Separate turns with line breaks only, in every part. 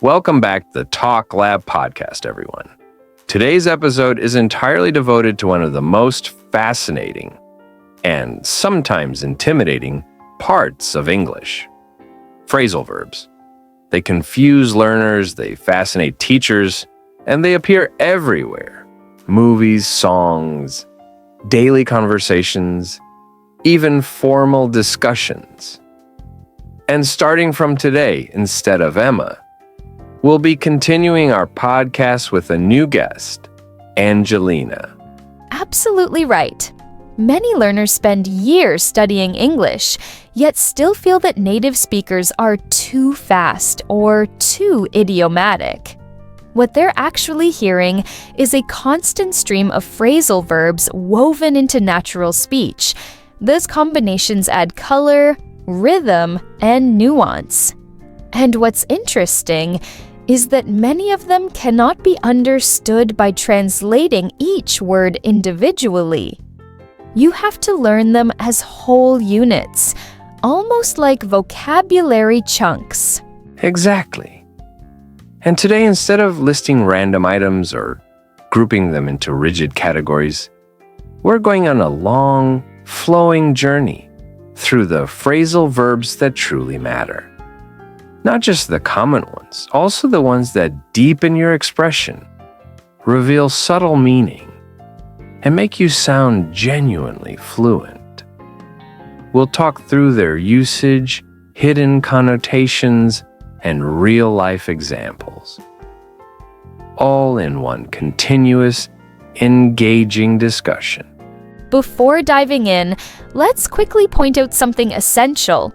Welcome back to the Talk Lab podcast, everyone. Today's episode is entirely devoted to one of the most fascinating and sometimes intimidating parts of English: phrasal verbs. They confuse learners, they fascinate teachers, and they appear everywhere. Movies, songs, daily conversations, even formal discussions. And starting from today, instead of Emma, we'll be continuing our podcast with a new guest, Angelina.
Absolutely right. Many learners spend years studying English, yet still feel that native speakers are too fast or too idiomatic. What they're actually hearing is a constant stream of phrasal verbs woven into natural speech. Those combinations add color, rhythm, and nuance. And what's interesting is that many of them cannot be understood by translating each word individually. You have to learn them as whole units, almost like vocabulary chunks.
Exactly. And today, instead of listing random items or grouping them into rigid categories, we're going on a long, flowing journey through the phrasal verbs that truly matter. Not just the common ones, also the ones that deepen your expression, reveal subtle meaning, and make you sound genuinely fluent. We'll talk through their usage, hidden connotations, and real-life examples, all in one continuous, engaging discussion.
Before diving in, let's quickly point out something essential.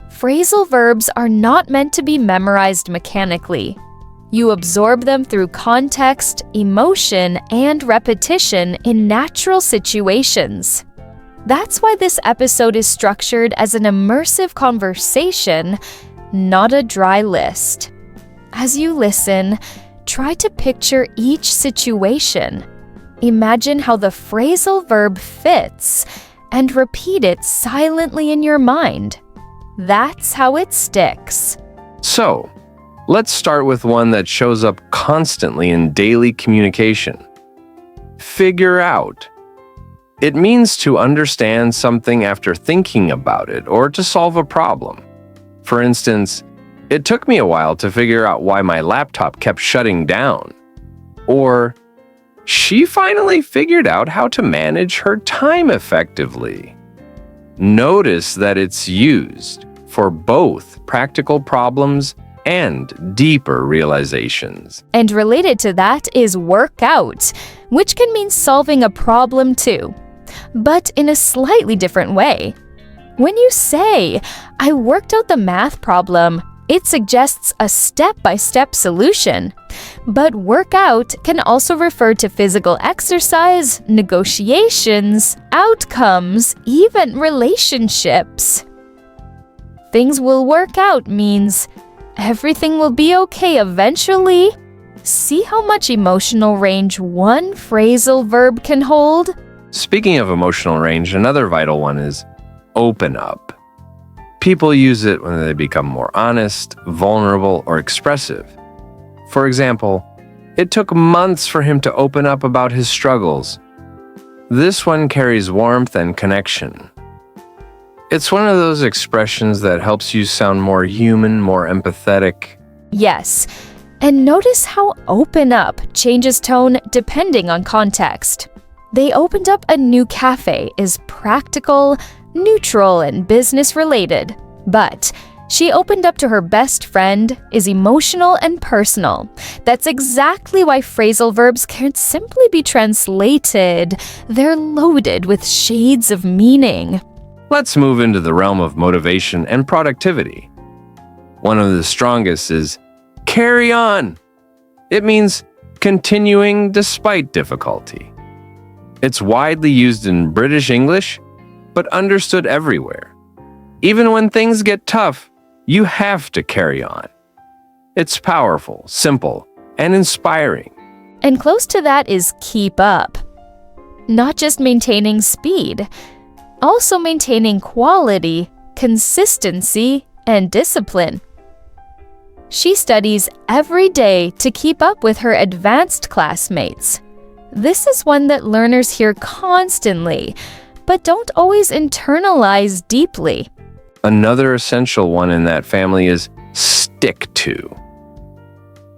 Phrasal verbs are not meant to be memorized mechanically. You absorb them through context, emotion, and repetition in natural situations. That's why this episode is structured as an immersive conversation, not a dry list. As you listen, try to picture each situation. Imagine how the phrasal verb fits and repeat it silently in your mind. That's how it sticks.
So, let's start with one that shows up constantly in daily communication. Figure out. It means to understand something after thinking about it or to solve a problem. For instance, it took me a while to figure out why my laptop kept shutting down. Or, she finally figured out how to manage her time effectively. Notice that it's used for both practical problems and deeper realizations.
And related to that is work out, which can mean solving a problem too, but in a slightly different way. When you say, "I worked out the math problem," it suggests a step-by-step solution. But workout can also refer to physical exercise, negotiations, outcomes, even relationships. Things will work out means everything will be okay eventually. See how much emotional range one phrasal verb can hold?
Speaking of emotional range, another vital one is open up. People use it when they become more honest, vulnerable, or expressive. For example, it took months for him to open up about his struggles. This one carries warmth and connection. It's one of those expressions that helps you sound more human, more empathetic.
Yes, and notice how open up changes tone depending on context. They opened up a new cafe is practical, neutral, and business related. But she opened up to her best friend is emotional and personal. That's exactly why phrasal verbs can't simply be translated. They're loaded with shades of meaning.
Let's move into the realm of motivation and productivity. One of the strongest is carry on. It means continuing despite difficulty. It's widely used in British English, but understood everywhere. Even when things get tough, you have to carry on. It's powerful, simple, and inspiring.
And close to that is keep up. Not just maintaining speed, also maintaining quality, consistency, and discipline. She studies every day to keep up with her advanced classmates. This is one that learners hear constantly, but don't always internalize deeply.
Another essential one in that family is stick to.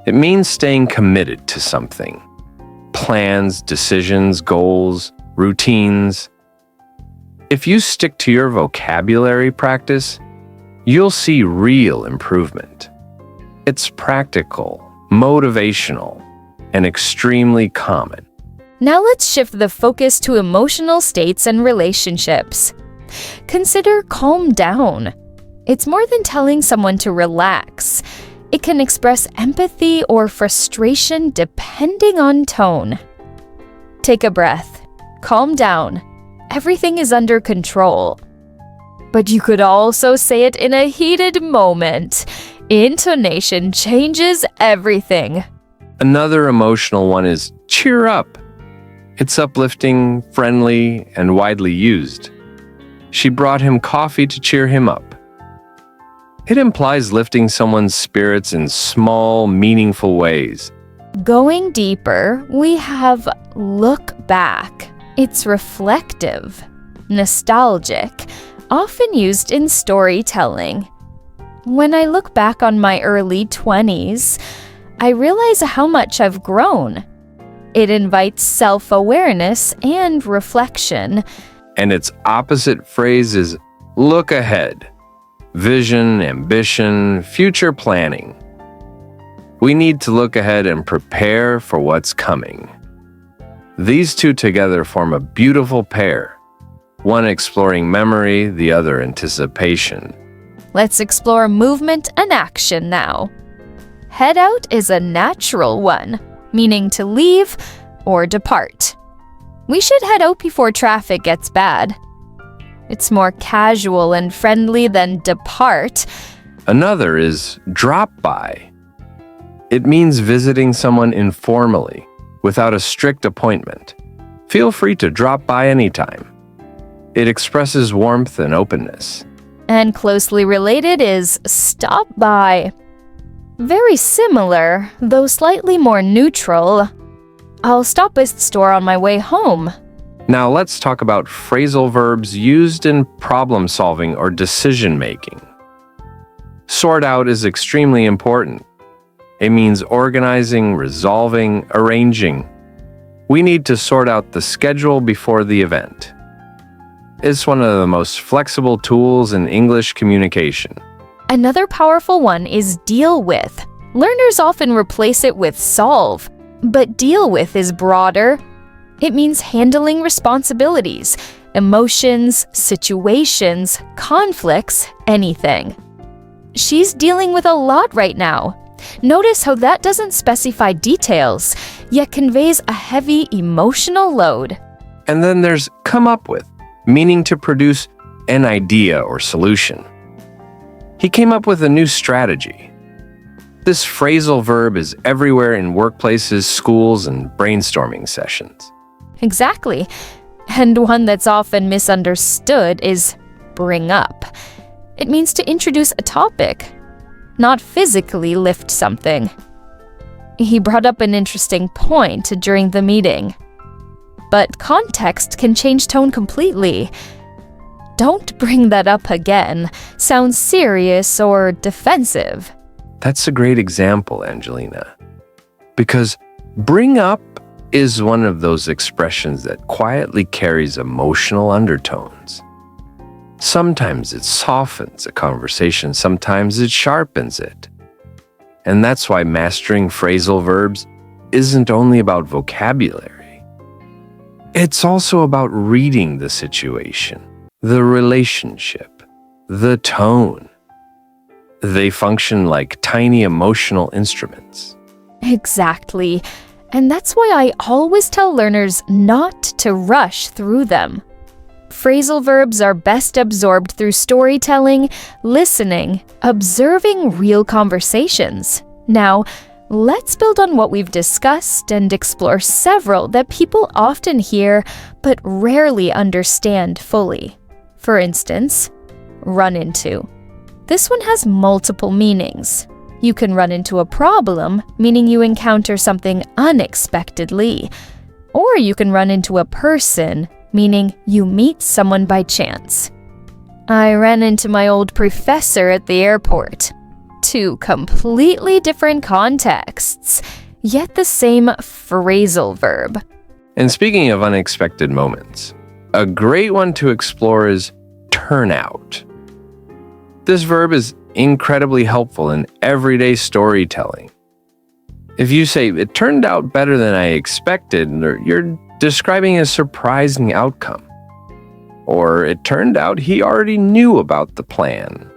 It means staying committed to something. Plans, decisions, goals, routines. If you stick to your vocabulary practice, you'll see real improvement. It's practical, motivational, and extremely common.
Now let's shift the focus to emotional states and relationships. Consider calm down. It's more than telling someone to relax. It can express empathy or frustration depending on tone. Take a breath. Calm down. Everything is under control. But you could also say it in a heated moment. Intonation changes everything.
Another emotional one is cheer up. It's uplifting, friendly, and widely used. She brought him coffee to cheer him up. It implies lifting someone's spirits in small, meaningful ways.
Going deeper, we have look back. It's reflective, nostalgic, often used in storytelling. When I look back on my early 20s, I realize how much I've grown. It invites self-awareness and reflection.
And its opposite phrase is look ahead. Vision, ambition, future planning. We need to look ahead and prepare for what's coming. These two together form a beautiful pair, one exploring memory, the other anticipation.
Let's explore movement and action now. Head out is a natural one, meaning to leave or depart. We should head out before traffic gets bad. It's more casual and friendly than depart.
Another is drop by. It means visiting someone informally, without a strict appointment. Feel free to drop by anytime. It expresses warmth and openness.
And closely related is stop by. Very similar, though slightly more neutral. I'll stop by the store on my way home.
Now let's talk about phrasal verbs used in problem solving or decision making. Sort out is extremely important. It means organizing, resolving, arranging. We need to sort out the schedule before the event. It's one of the most flexible tools in English communication.
Another powerful one is deal with. Learners often replace it with solve, but deal with is broader. It means handling responsibilities, emotions, situations, conflicts, anything. She's dealing with a lot right now. Notice how that doesn't specify details, yet conveys a heavy emotional load.
And then there's come up with, meaning to produce an idea or solution. He came up with a new strategy. This phrasal verb is everywhere in workplaces, schools, and brainstorming sessions.
Exactly. And one that's often misunderstood is bring up. It means to introduce a topic, not physically lift something. He brought up an interesting point during the meeting. But context can change tone completely. Don't bring that up again. Sounds serious or defensive.
That's a great example, Angelina. Because bring up is one of those expressions that quietly carries emotional undertones. Sometimes it softens a conversation, sometimes it sharpens it. And that's why mastering phrasal verbs isn't only about vocabulary. It's also about reading the situation, the relationship, the tone. They function like tiny emotional instruments.
Exactly. And that's why I always tell learners not to rush through them. Phrasal verbs are best absorbed through storytelling, listening, observing real conversations. Now, let's build on what we've discussed and explore several that people often hear but rarely understand fully. For instance, run into. This one has multiple meanings. You can run into a problem, meaning you encounter something unexpectedly. Or you can run into a person, meaning you meet someone by chance. I ran into my old professor at the airport. Two completely different contexts, yet the same phrasal verb.
And speaking of unexpected moments, a great one to explore is turn out. This verb is incredibly helpful in everyday storytelling. If you say, "It turned out better than I expected," you're describing a surprising outcome. Or, "It turned out he already knew about the plan."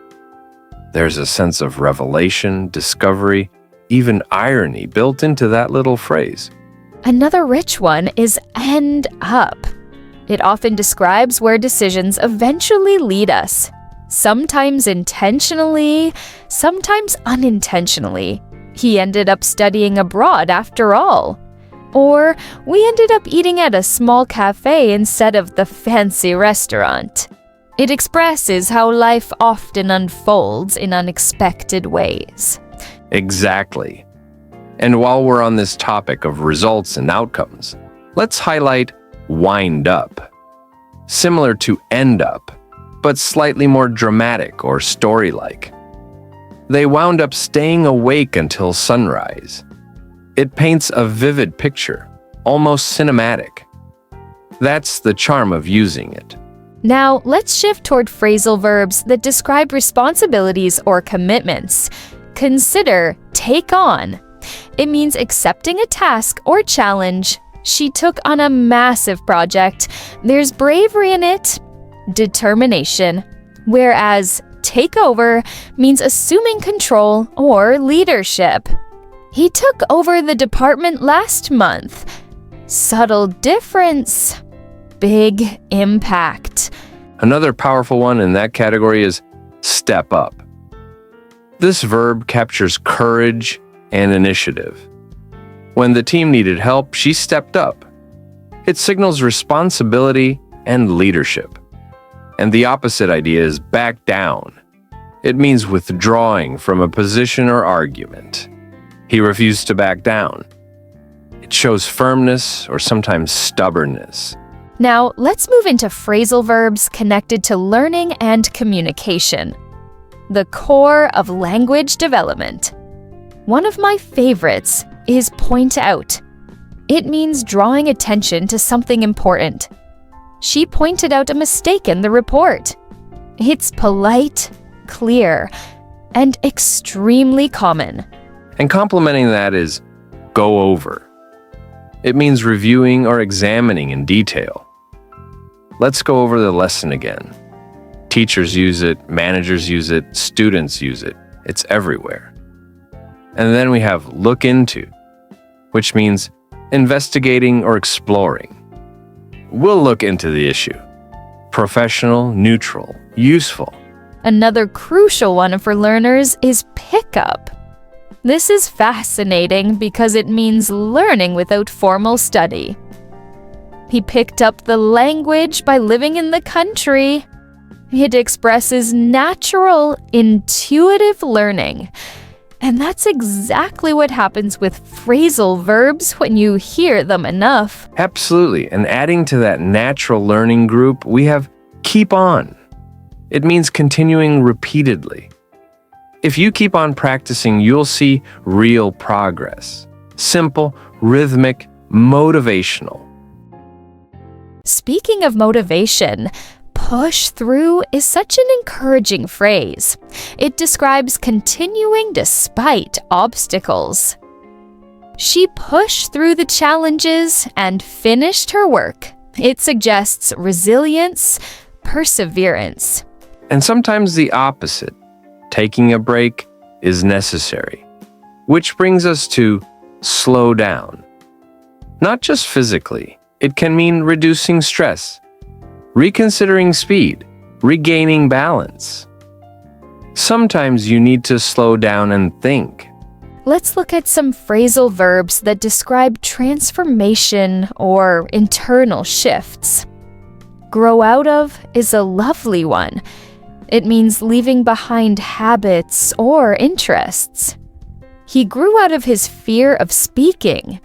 There's a sense of revelation, discovery, even irony built into that little phrase.
Another rich one is end up. It often describes where decisions eventually lead us, sometimes intentionally, sometimes unintentionally. He ended up studying abroad after all. Or, we ended up eating at a small cafe instead of the fancy restaurant. It expresses how life often unfolds in unexpected ways.
Exactly. And while we're on this topic of results and outcomes, let's highlight wind up. Similar to end up, but slightly more dramatic or story-like. They wound up staying awake until sunrise. It paints a vivid picture, almost cinematic. That's the charm of using it.
Now, let's shift toward phrasal verbs that describe responsibilities or commitments. Consider take on. It means accepting a task or challenge. She took on a massive project. There's bravery in it, determination. Whereas take over means assuming control or leadership. He took over the department last month. Subtle difference, big impact.
Another powerful one in that category is step up. This verb captures courage and initiative. When the team needed help, she stepped up. It signals responsibility and leadership. And the opposite idea is back down. It means withdrawing from a position or argument. He refused to back down. It shows firmness or sometimes stubbornness.
Now, let's move into phrasal verbs connected to learning and communication. The core of language development. One of my favorites is point out. It means drawing attention to something important. She pointed out a mistake in the report. It's polite, clear, and extremely common.
And complementing that is go over. It means reviewing or examining in detail. Let's go over the lesson again. Teachers use it, managers use it, students use it. It's everywhere. And then we have look into, which means investigating or exploring. We'll look into the issue. Professional, neutral, useful.
Another crucial one for learners is pick up. This is fascinating because it means learning without formal study. He picked up the language by living in the country. It expresses natural, intuitive learning. And that's exactly what happens with phrasal verbs when you hear them enough.
Absolutely. And adding to that natural learning group, we have keep on. It means continuing repeatedly. If you keep on practicing, you'll see real progress. Simple, rhythmic, motivational.
Speaking of motivation, push through is such an encouraging phrase. It describes continuing despite obstacles. She pushed through the challenges and finished her work. It suggests resilience, perseverance.
And sometimes the opposite. Taking a break is necessary. Which brings us to slow down. Not just physically. It can mean reducing stress, reconsidering speed, regaining balance. Sometimes you need to slow down and think.
Let's look at some phrasal verbs that describe transformation or internal shifts. Grow out of is a lovely one. It means leaving behind habits or interests. He grew out of his fear of speaking.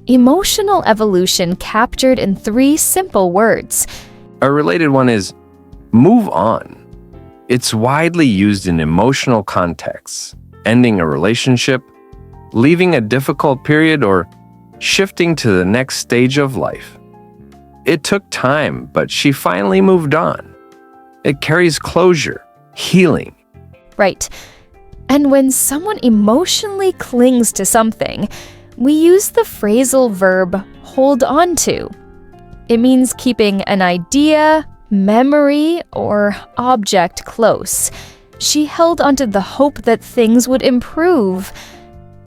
Emotional evolution captured in 3 simple words.
A related one is move on. It's widely used in emotional contexts, ending a relationship, leaving a difficult period, or shifting to the next stage of life. It took time, but she finally moved on. It carries closure, healing.
Right. And when someone emotionally clings to something, we use the phrasal verb hold on to. It means keeping an idea, memory, or object close. She held onto the hope that things would improve.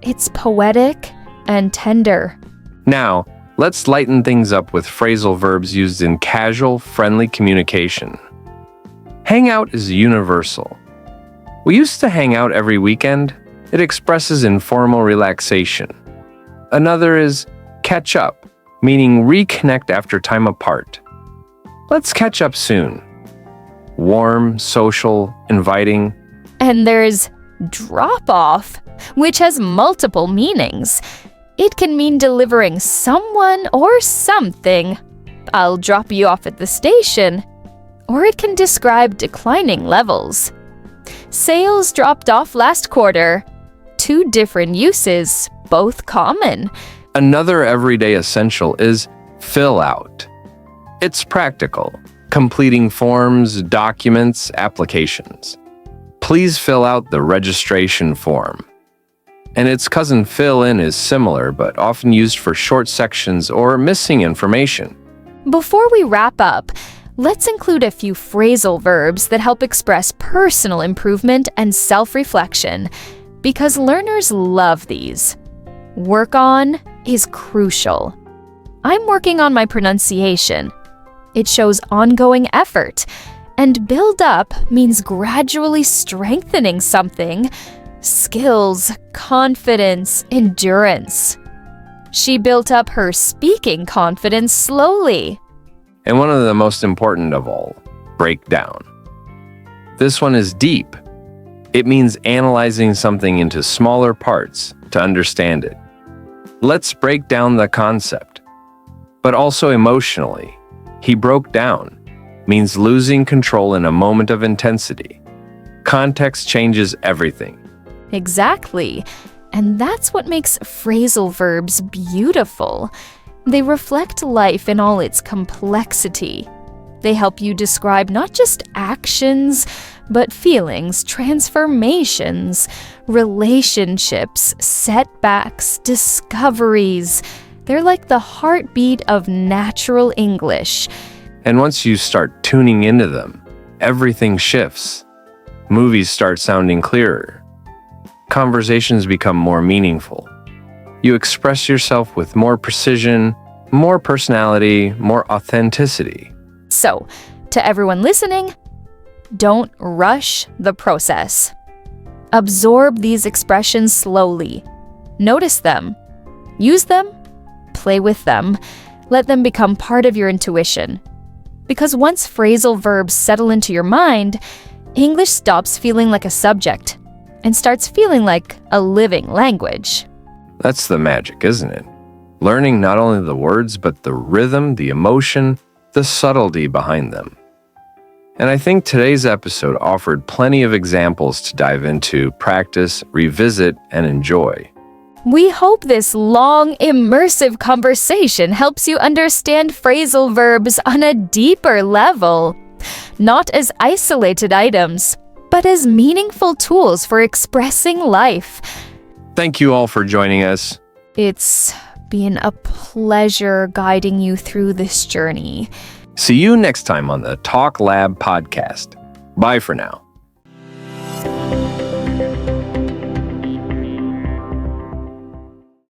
It's poetic and tender.
Now, let's lighten things up with phrasal verbs used in casual, friendly communication. Hang out is universal. We used to hang out every weekend. It expresses informal relaxation. Another is catch up, meaning reconnect after time apart. Let's catch up soon. Warm, social, inviting.
And there's drop off, which has multiple meanings. It can mean delivering someone or something. I'll drop you off at the station. Or it can describe declining levels. Sales dropped off last quarter. 2 different uses, both common.
Another everyday essential is fill out. It's practical, completing forms, documents, applications. Please fill out the registration form. And its cousin fill in is similar, but often used for short sections or missing information.
Before we wrap up, let's include a few phrasal verbs that help express personal improvement and self-reflection, because learners love these. Work on is crucial. I'm working on my pronunciation. It shows ongoing effort. And build up means gradually strengthening something. Skills, confidence, endurance. She built up her speaking confidence slowly.
And one of the most important of all, break down. This one is deep. It means analyzing something into smaller parts to understand it. Let's break down the concept. But also emotionally, he broke down means losing control in a moment of intensity. Context changes everything.
Exactly. And that's what makes phrasal verbs beautiful. They reflect life in all its complexity. They help you describe not just actions, but feelings, transformations, relationships, setbacks, discoveries. They're like the heartbeat of natural English.
And once you start tuning into them, everything shifts. Movies start sounding clearer. Conversations become more meaningful. You express yourself with more precision, more personality, more authenticity.
So, to everyone listening, don't rush the process. Absorb these expressions slowly. Notice them. Use them. Play with them. Let them become part of your intuition. Because once phrasal verbs settle into your mind, English stops feeling like a subject and starts feeling like a living language.
That's the magic, isn't it? Learning not only the words, but the rhythm, the emotion, the subtlety behind them. And I think today's episode offered plenty of examples to dive into, practice, revisit, and enjoy.
We hope this long, immersive conversation helps you understand phrasal verbs on a deeper level, not as isolated items, but as meaningful tools for expressing life.
Thank you all for joining us.
It's been a pleasure guiding you through this journey.
See you next time on the Talk Lab podcast. Bye for now.